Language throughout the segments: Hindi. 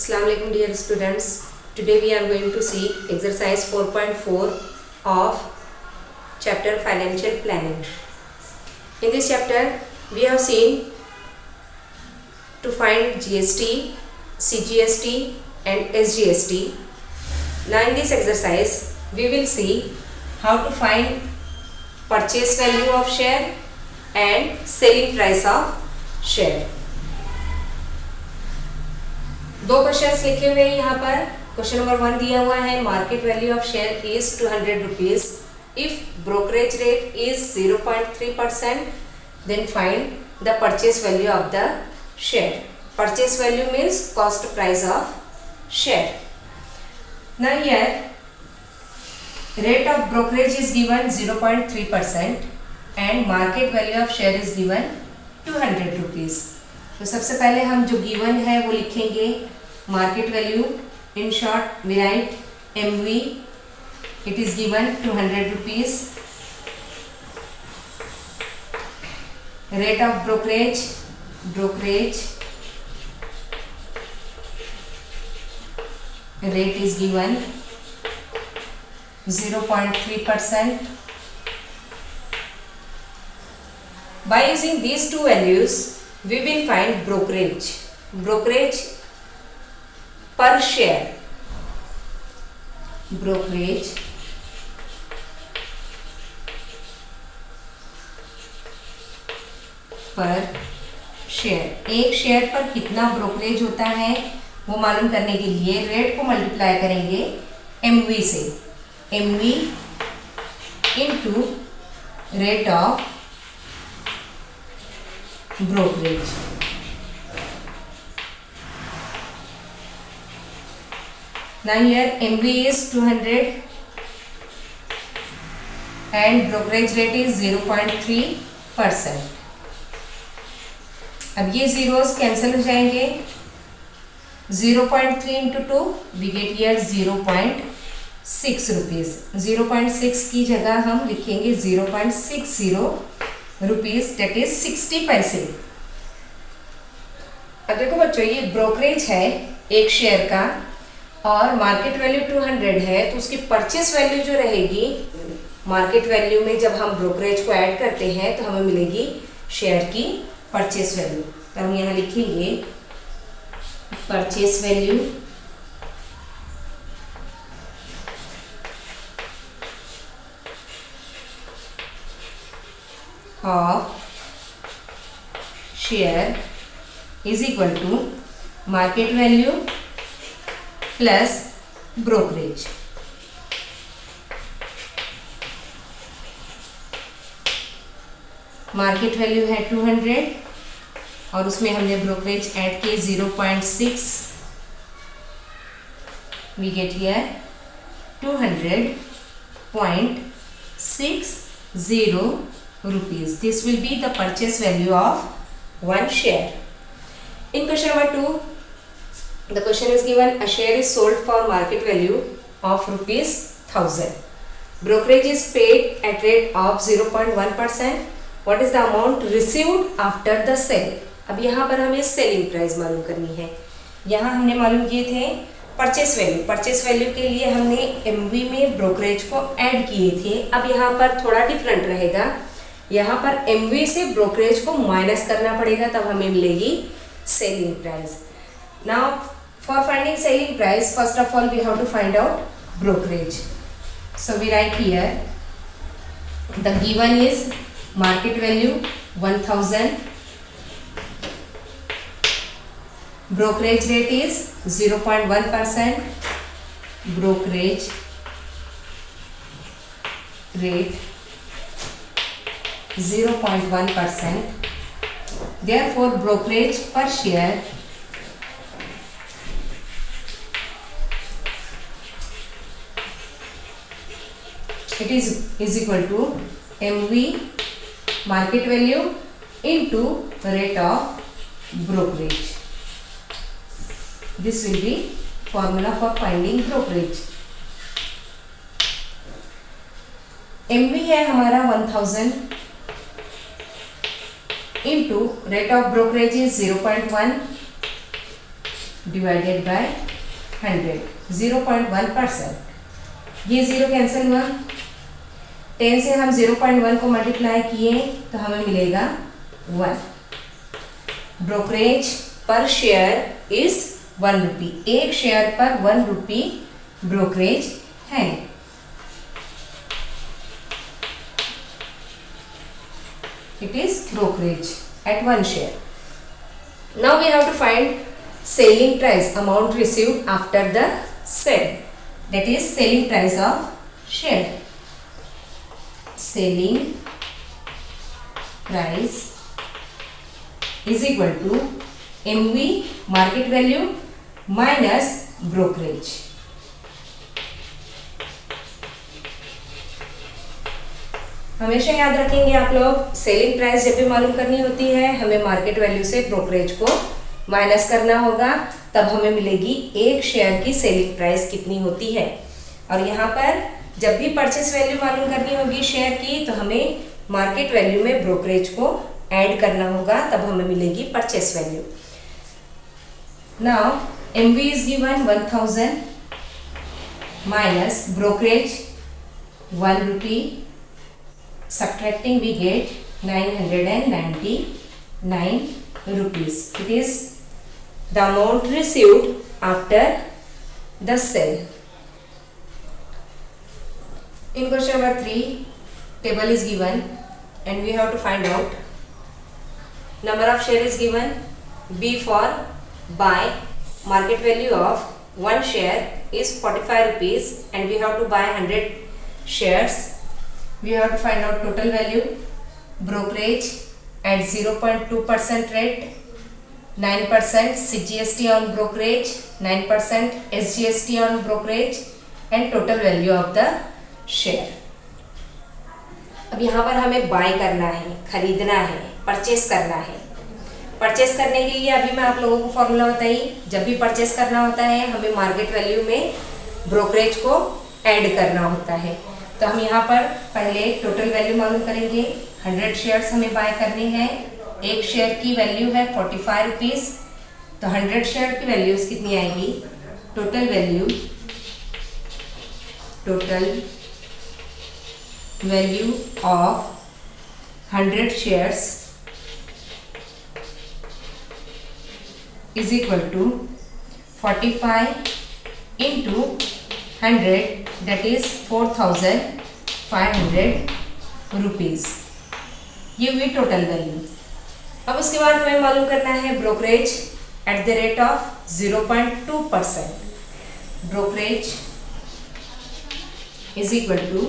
Assalamu alaikum dear students. Today we are going to see exercise 4.4 of chapter financial planning. In this chapter we have seen to find GST, CGST and SGST. Now in this exercise we will see how to find purchase value of share and selling price of share. दो क्वेश्चंस लिखे हुए हैं यहाँ पर. क्वेश्चन नंबर 1 दिया हुआ है market value of share is 200 rupees if brokerage rate is 0.3%, then find the purchase value of the share. Purchase value means cost price of share. Now here rate of brokerage is given 0.3% and market value of share is given 200 rupees. तो सबसे पहले हम जो गिवन है वो लिखेंगे market value. In short we write MV, it is given 200 rupees. Rate of brokerage rate is given 0.3%. By using these two values we will find brokerage per share. Brokerage पर शेयर. एक शेयर पर कितना ब्रोकरेज होता है वो मालूम करने के लिए रेट को मल्टीप्लाई करेंगे MV से. MV into rate of brokerage. Now here MV is 200 and brokerage rate is 0.3%. अब ये zeros कैंसिल हो जाएंगे. 0.3 into 2 we get here 0.6 rupees. 0.6 की जगह हम लिखेंगे 0.60 रुपीज, डेट इज 60 पैसे. अब देखो बच्चों ये ब्रोकरेज है एक शेयर का और मार्केट वैल्यू 200 है, तो उसकी परचेस वैल्यू जो रहेगी मार्केट वैल्यू में जब हम ब्रोकरेज को ऐड करते हैं तो हमें मिलेगी शेयर की परचेस वैल्यू. तो हम यहाँ लिखेंगे purchase value of share is equal to market value plus brokerage. Market value है 200 और उसमें हमने ब्रोकरेज ऐड किए 0.6. We get here 200.60 rupees. This will be the purchase value of one share. In question number 2, the question is given a share is sold for market value of rupees 1000. Brokerage is paid at rate of 0.1%. What is the amount received after the sale? अब यहाँ पर हमें सेलिंग प्राइस मालूम करनी है. यहाँ हमने मालूम किए थे परचेस वैल्यू. परचेस वैल्यू के लिए हमने MV में ब्रोकरेज को ऐड किए थे. अब यहाँ पर थोड़ा डिफरेंट रहेगा. यहाँ पर MV से ब्रोकरेज को माइनस करना पड़ेगा, तब हमें मिलेगी selling price. Now for finding selling price first of all we have to find out brokerage. So we write here the given is market value 1000, brokerage rate is 0.1%, brokerage rate 0.1%. Therefore, brokerage per share it is equal to MV market value into rate of brokerage. This will be formula for finding brokerage. MV है हमारा 1000 into rate of brokerage is 0.1 divided by 100, 0.1%। ये 0 कैंसिल हुआ, 10 से हम 0.1 को मल्टीप्लाई किए तो हमें मिलेगा 1। ब्रोकरेज पर शेयर इज 1 रुपी, एक शेयर पर 1 रुपी ब्रोकरेज है। It is brokerage at 1 share. Now we have to find selling price, amount received after the sale, that is selling price of share. Selling price is equal to MV market value minus brokerage. हमेशा याद रखेंगे आप लोग, सेलिंग प्राइस जब भी मालूम करनी होती है हमें मार्केट वैल्यू से ब्रोकरेज को माइनस करना होगा, तब हमें मिलेगी एक शेयर की सेलिंग प्राइस कितनी होती है। और यहाँ पर जब भी परचेस वैल्यू मालूम करनी होगी शेयर की तो हमें मार्केट वैल्यू में ब्रोकरेज को ऐड करना होगा, तब हमें मिलेगी purchase value. Now MV is given 1000 minus brokerage 1 rupee, subtracting we get 999 rupees. It is the amount received after the sale. In question number 3, table is given and we have to find out number of share is given. B for buy, market value of 1 share is 45 rupees and we have to buy 100 shares. We have to find out total value, brokerage at 0.2% rate, 9% CGST on brokerage, 9% SGST on brokerage and total value of the share. अब यहाँ पर हमें बाय करना है, खरीदना है, परचेस करना है। परचेस करने के लिए अभी मैं आप लोगों को फॉर्मूला बताई, जब भी परचेस करना होता है हमें मार्केट वैल्यू में ब्रोकरेज को ऐड करना होता है। तो हम यहाँ पर पहले टोटल वैल्यू मालूम करेंगे। 100 शेयर्स हमें बाय करने हैं, एक शेयर की वैल्यू है 45 रुपीज़, तो 100 शेयर की वैल्यूज कितनी आएगी? Total value of 100 shares is equal to 45 into 100, that is 4500 rupees. ये हुई टोटल वैल्यू। अब उसके बाद हमें मालूम करना है brokerage at the rate of 0.2%। Brokerage is equal to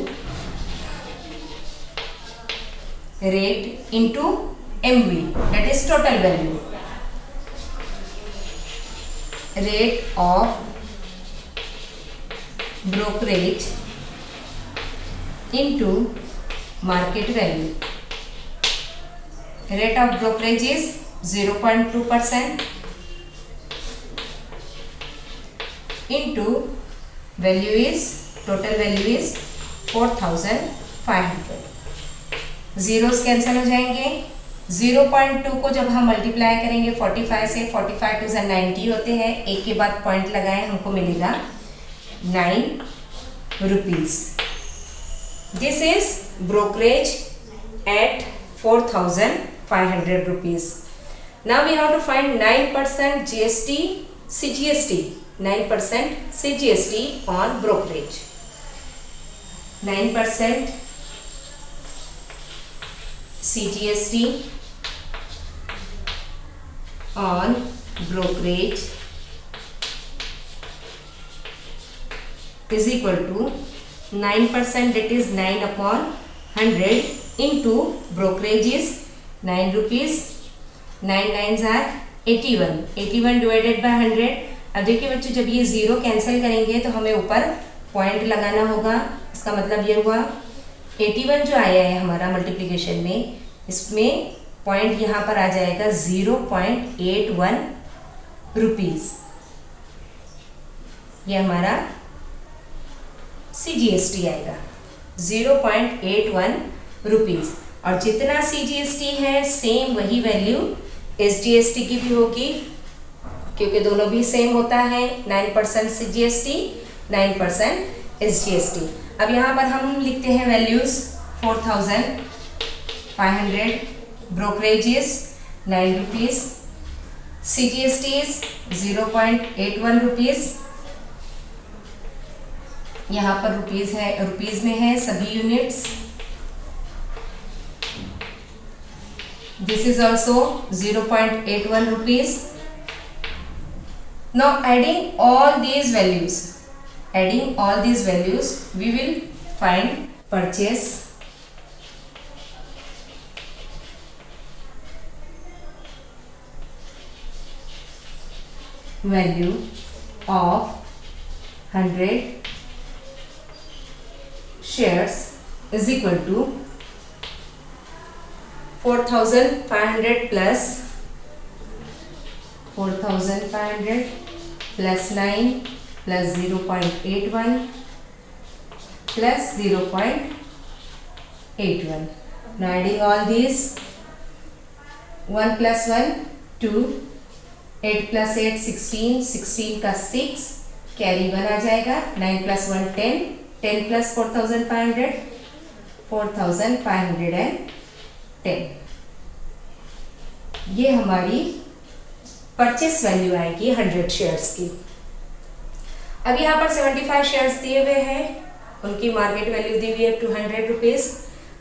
rate into MV, that is total value. Rate of brokerage into market value. Rate of brokerage is 0.2% into value is total value is 4500। Zeros cancel हो जाएंगे। 0.2 को जब हम मल्टीप्लाई करेंगे 45 से, 45 टू 90 होते हैं, एक के बाद पॉइंट लगाए हमको मिलेगा 9 rupees. This is brokerage at 4500 rupees. Now we have to find 9% GST, CGST, 9% CGST on brokerage. 9% CGST on brokerage is equal to 9%, that is 9 upon 100 into brokerage is 9 rupees, 9 9s are 81, 81 divided by 100। अब देखिए बच्चों, जब ये जीरो कैंसिल करेंगे तो हमें ऊपर पॉइंट लगाना होगा। इसका मतलब ये हुआ 81 जो आया है हमारा मल्टीप्लिकेशन में, इसमें पॉइंट यहाँ पर आ जाएगा 0.81 रुपीज़। ये हमारा CGST आएगा 0.81 रुपीज़। और जितना CGST है सेम वही वैल्यू SGST की भी होगी। क्योंकि दोनों भी सेम होता है, 9% CGST 9% SGST। अब यहाँ पर हम लिखते हैं values 4500, brokerage is 9 rupees, CGST is 0.81 rupees. यहाँ पर रुपीज में है सभी units. This is also 0.81 rupees. Now adding all these values, we will find purchase value of 100 shares is equal to 4500 plus 9 plus 0.81 plus 0.81. Now adding all these, 1 plus 1 2, 8 plus 8 16, 16 का 6 कैरी 1 आ जाएगा, 9 plus 1 10, 10 plus 4500 4510। ये हमारी परचेस वैल्यू आएगी 100 शेयर्स की। अब यहाँ पर 75 शेयर्स दिए हुए हैं, उनकी मार्केट वैल्यू दी हुई है 200 रुपीज।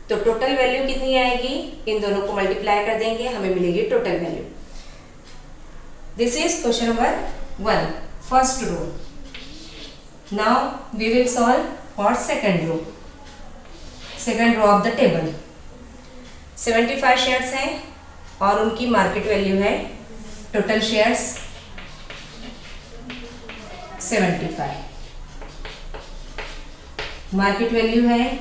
तो टोटल वैल्यू कितनी आएगी, इन दोनों को मल्टीप्लाई कर देंगे, हमें मिलेगी total value. This is question number 1, first row. Now we will solve for second row of the table. 75 shares हैं और उनकी मार्केट वैल्यू है, टोटल शेयर्स 75, मार्केट वैल्यू है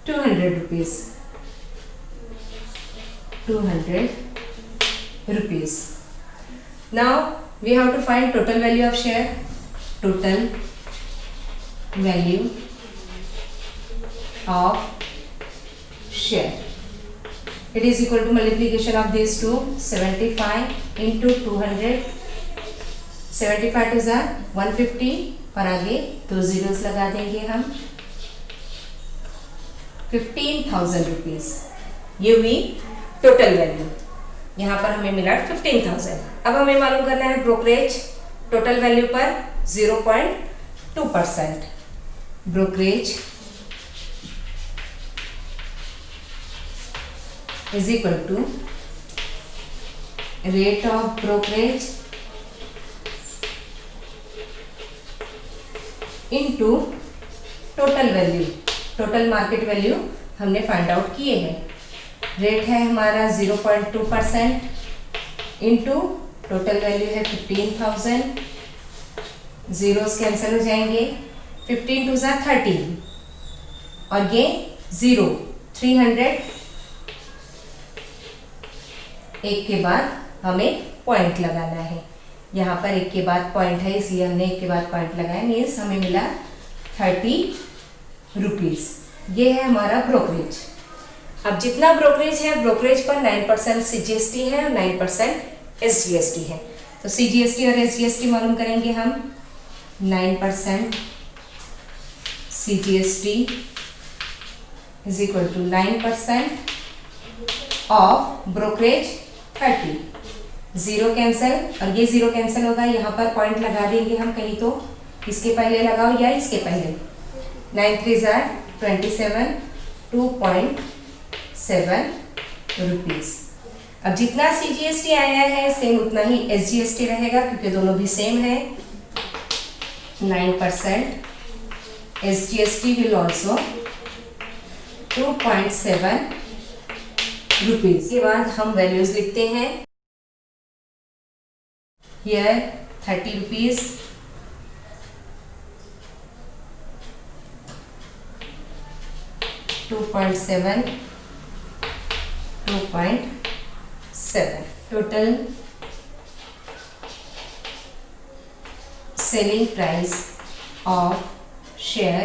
200 rupees. 200 rupees. Now we have to find total value of share. Total value of share. It is equal to multiplication of these two, 75 into 200. 75 to 150 और आगे 2 zeros लगा देंगे हम। 15,000 रुपीज ये हुई टोटल वैल्यू। यहाँ पर हमें मिला 15,000। अब हमें मालूम करना है ब्रोकरेज। टोटल वैल्यू पर 0.2%। Brokerage is equal to rate of brokerage into total value। Total market value हमने फाइंड आउट किए हैं। रेट है हमारा 0.2% इंटू टोटल वैल्यू है 15,000। जीरोस कैंसिल हो जाएंगे, 15 टू 13 और ये 0 300। एक के बाद हमें पॉइंट लगाना है। यहाँ पर एक के बाद पॉइंट है, इसलिए हमने एक के बाद पॉइंट लगाया, मीन्स हमें मिला 30 रुपीज। ये है हमारा ब्रोकरेज। अब जितना ब्रोकरेज है, ब्रोकरेज पर 9% CGST है और 9% SGST है। तो CGST और SGST मालूम करेंगे हम। 9% CGST is equal to 9% of brokerage 30। Zero cancel और ये जीरो कैंसिल होगा, यहाँ पर पॉइंट लगा देंगे हम कहीं, तो इसके पहले लगाओ या इसके पहले। 9 3 27, 2.7 रुपीज। अब जितना CGST आया है सेम उतना ही SGST रहेगा, क्योंकि दोनों भी सेम है। 9% SGST विल ऑल्सो 2.7 रुपीज। के बाद हम वैल्यूज लिखते हैं। Here 30 rupees, 2.7, 2.7। Total selling price of share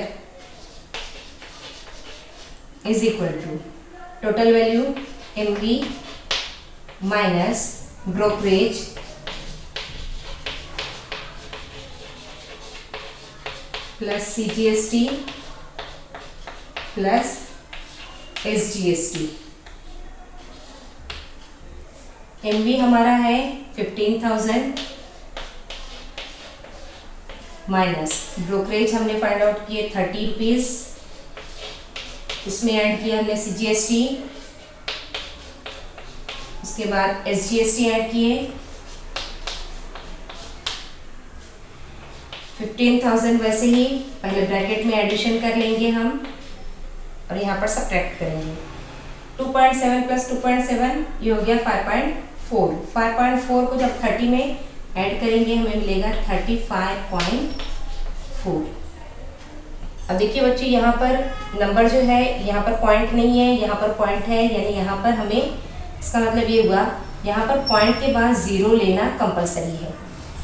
is equal to total value MB minus brokerage plus CGST plus SGST। MV हमारा है 15,000 माइनस ब्रोकरेज हमने फाइंड आउट किए 30 रुपीज, इसमें ऐड किया हमने CGST, उसके बाद SGST ऐड किए 15,000 वैसे ही पहले ब्रैकेट में एडिशन कर लेंगे हम और यहाँ पर सब्ट्रैक्ट करेंगे। 2.7 प्लस 2.7 ये हो गया 5.4। 5.4 को जब 30 में ऐड करेंगे हमें मिलेगा 35.4। अब देखिए बच्चे यहाँ पर नंबर जो है यहाँ पर पॉइंट नहीं है, यहाँ पर पॉइंट है, यानी यहाँ पर हमें इसका मतलब ये हुआ यहाँ पर पॉइंट के बाद ज़ीरो लेना कंपलसरी है।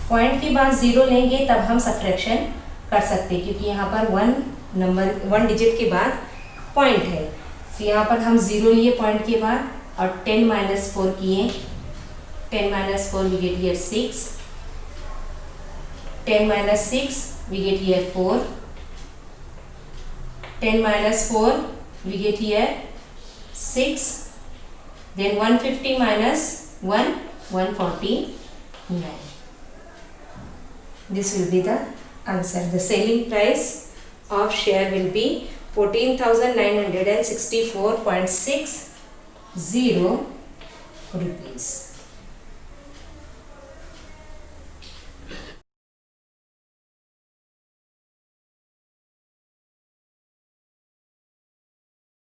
पॉइंट के बाद ज़ीरो लेंगे तब हम सब्ट्रैक्शन कर सकते हैं, क्योंकि यहाँ पर वन डिजिट के बाद पॉइंट है। तो यहाँ पर हम ज़ीरो लिए पॉइंट के बाद और 10 - 4 किए। 10 - 4 we get here 6, 10 - 6 we get here 4, 10 - 4 we get here 6, then 150 minus 1, 149. This will be the answer. The selling price of share will be 14,964.60 rupees.